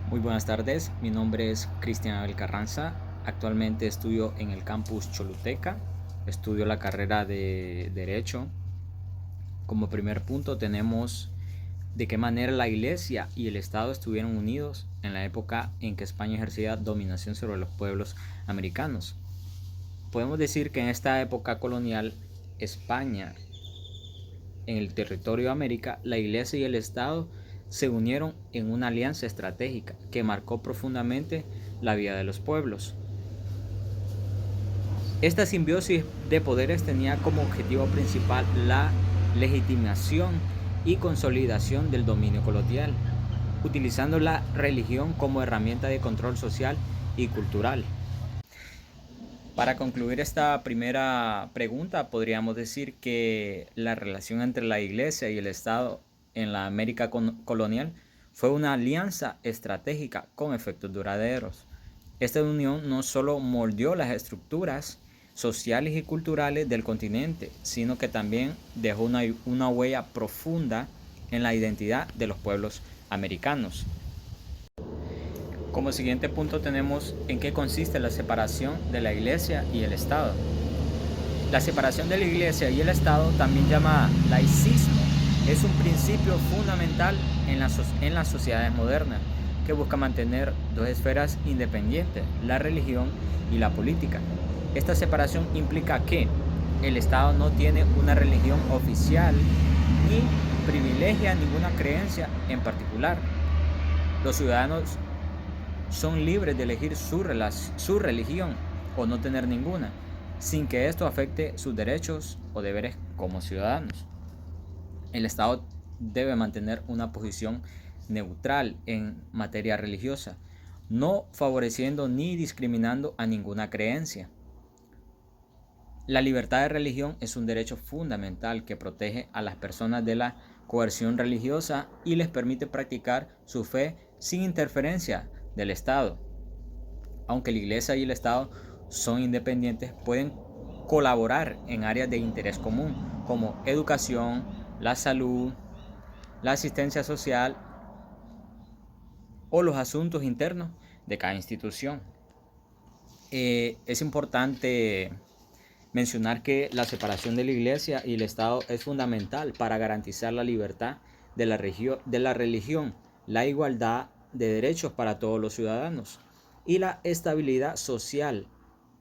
Muy buenas tardes, mi nombre es Cristian Abel Carranza. Actualmente estudio en el campus Choluteca, estudio la carrera de Derecho. Como primer punto tenemos de qué manera la Iglesia y el Estado estuvieron unidos en la época en que España ejercía dominación sobre los pueblos americanos. Podemos decir que en esta época colonial, España, en el territorio de América, la Iglesia y el Estado se unieron en una alianza estratégica que marcó profundamente la vida de los pueblos. Esta simbiosis de poderes tenía como objetivo principal la legitimación y consolidación del dominio colonial, utilizando la religión como herramienta de control social y cultural. Para concluir esta primera pregunta, podríamos decir que la relación entre la Iglesia y el Estado en la América colonial fue una alianza estratégica con efectos duraderos. Esta unión no solo moldeó las estructuras sociales y culturales del continente, sino que también dejó una huella profunda en la identidad de los pueblos americanos. Como siguiente punto tenemos en qué consiste la separación de la Iglesia y el Estado. La separación de la Iglesia y el Estado, también llamada laicismo, es un principio fundamental en las sociedades modernas que busca mantener dos esferas independientes, la religión y la política. Esta separación implica que el Estado no tiene una religión oficial ni privilegia ninguna creencia en particular. Los ciudadanos son libres de elegir su religión o no tener ninguna, sin que esto afecte sus derechos o deberes como ciudadanos. El Estado debe mantener una posición neutral en materia religiosa, no favoreciendo ni discriminando a ninguna creencia. La libertad de religión es un derecho fundamental que protege a las personas de la coerción religiosa y les permite practicar su fe sin interferencia del Estado. Aunque la Iglesia y el Estado son independientes, pueden colaborar en áreas de interés común como educación, la salud, la asistencia social o los asuntos internos de cada institución. Es importante mencionar que la separación de la Iglesia y el Estado es fundamental para garantizar la libertad de la religión, la igualdad de derechos para todos los ciudadanos y la estabilidad social.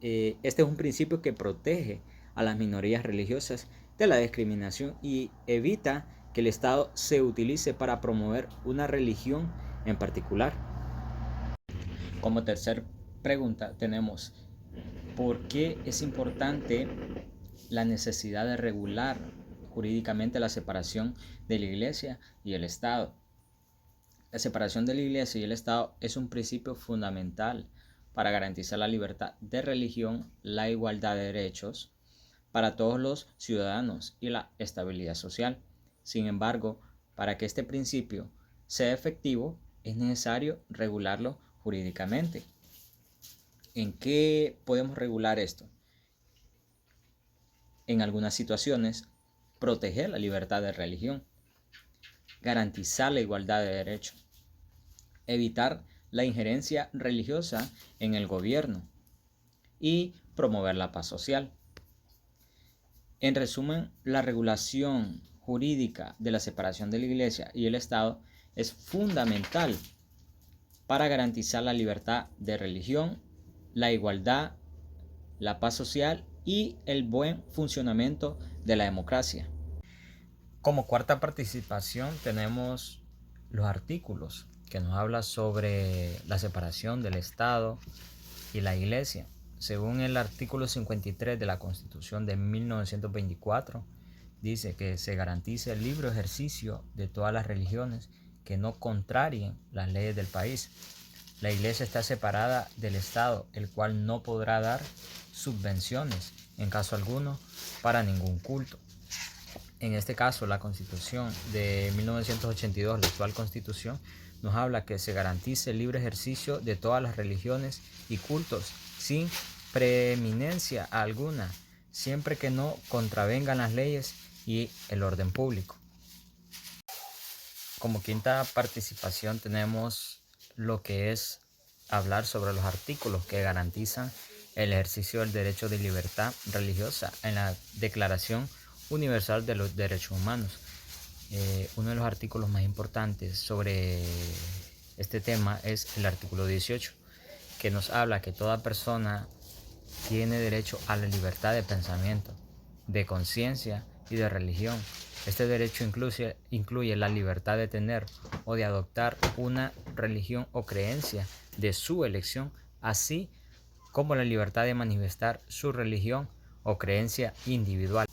Este es un principio que protege a las minorías religiosas de la discriminación y evita que el Estado se utilice para promover una religión en particular. Como tercer pregunta tenemos: ¿por qué es importante la necesidad de regular jurídicamente la separación de la Iglesia y el Estado? La separación de la Iglesia y el Estado es un principio fundamental para garantizar la libertad de religión, la igualdad de derechos para todos los ciudadanos y la estabilidad social. Sin embargo, para que este principio sea efectivo, es necesario regularlo jurídicamente. ¿En qué podemos regular esto? En algunas situaciones, proteger la libertad de religión, garantizar la igualdad de derechos, evitar la injerencia religiosa en el gobierno y promover la paz social. En resumen, la regulación jurídica de la separación de la Iglesia y el Estado es fundamental para garantizar la libertad de religión, la igualdad, la paz social y el buen funcionamiento de la democracia. Como cuarta participación tenemos los artículos que nos habla sobre la separación del Estado y la Iglesia. Según el artículo 53 de la Constitución de 1924, dice que se garantiza el libre ejercicio de todas las religiones que no contrarien las leyes del país. La Iglesia está separada del Estado, el cual no podrá dar subvenciones en caso alguno para ningún culto. En este caso, la Constitución de 1982, la actual Constitución, nos habla que se garantice el libre ejercicio de todas las religiones y cultos sin preeminencia alguna, siempre que no contravengan las leyes y el orden público. Como quinta participación tenemos lo que es hablar sobre los artículos que garantizan el ejercicio del derecho de libertad religiosa en la Declaración Universal de los Derechos Humanos. Uno de los artículos más importantes sobre este tema es el artículo 18, que nos habla que toda persona tiene derecho a la libertad de pensamiento, de conciencia y de religión. Este derecho incluye la libertad de tener o de adoptar una religión o creencia de su elección, así como la libertad de manifestar su religión o creencia individual.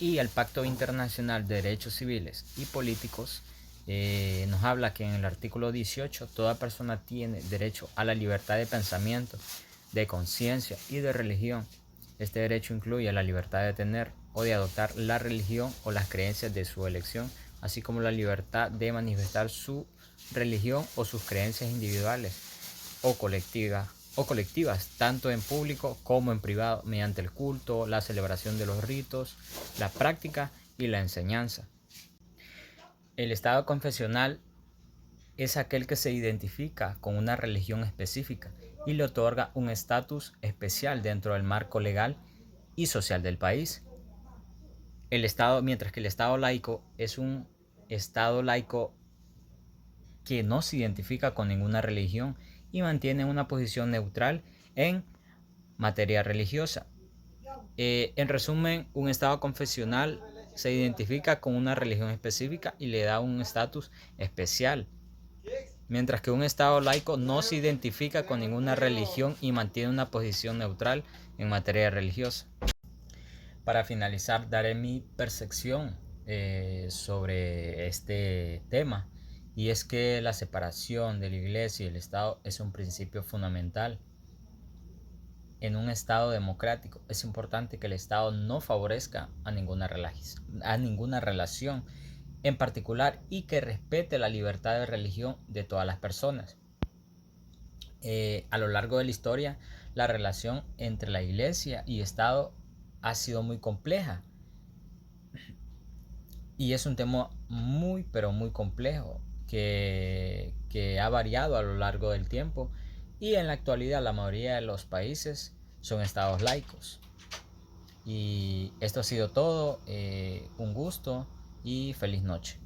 Y el Pacto Internacional de Derechos Civiles y Políticos nos habla que en el artículo 18 toda persona tiene derecho a la libertad de pensamiento, de conciencia y de religión. Este derecho incluye la libertad de tener o de adoptar la religión o las creencias de su elección, así como la libertad de manifestar su religión o sus creencias individuales o colectivas, tanto en público como en privado, mediante el culto, la celebración de los ritos, la práctica y la enseñanza. El estado confesional es aquel que se identifica con una religión específica y le otorga un estatus especial dentro del marco legal y social del país. Mientras que el estado laico es un estado laico que no se identifica con ninguna religión y mantiene una posición neutral en materia religiosa. En resumen, un estado confesional se identifica con una religión específica y le da un estatus especial, mientras que un estado laico no se identifica con ninguna religión y mantiene una posición neutral en materia religiosa. Para finalizar, daré mi percepción sobre este tema, y es que la separación de la Iglesia y el Estado es un principio fundamental. En un Estado democrático es importante que el Estado no favorezca a ninguna relación en particular y que respete la libertad de religión de todas las personas. A lo largo de la historia, la relación entre la Iglesia y Estado ha sido muy compleja y es un tema muy pero muy complejo que ha variado a lo largo del tiempo, y en la actualidad la mayoría de los países son estados laicos. Y esto ha sido todo, un gusto y feliz noche.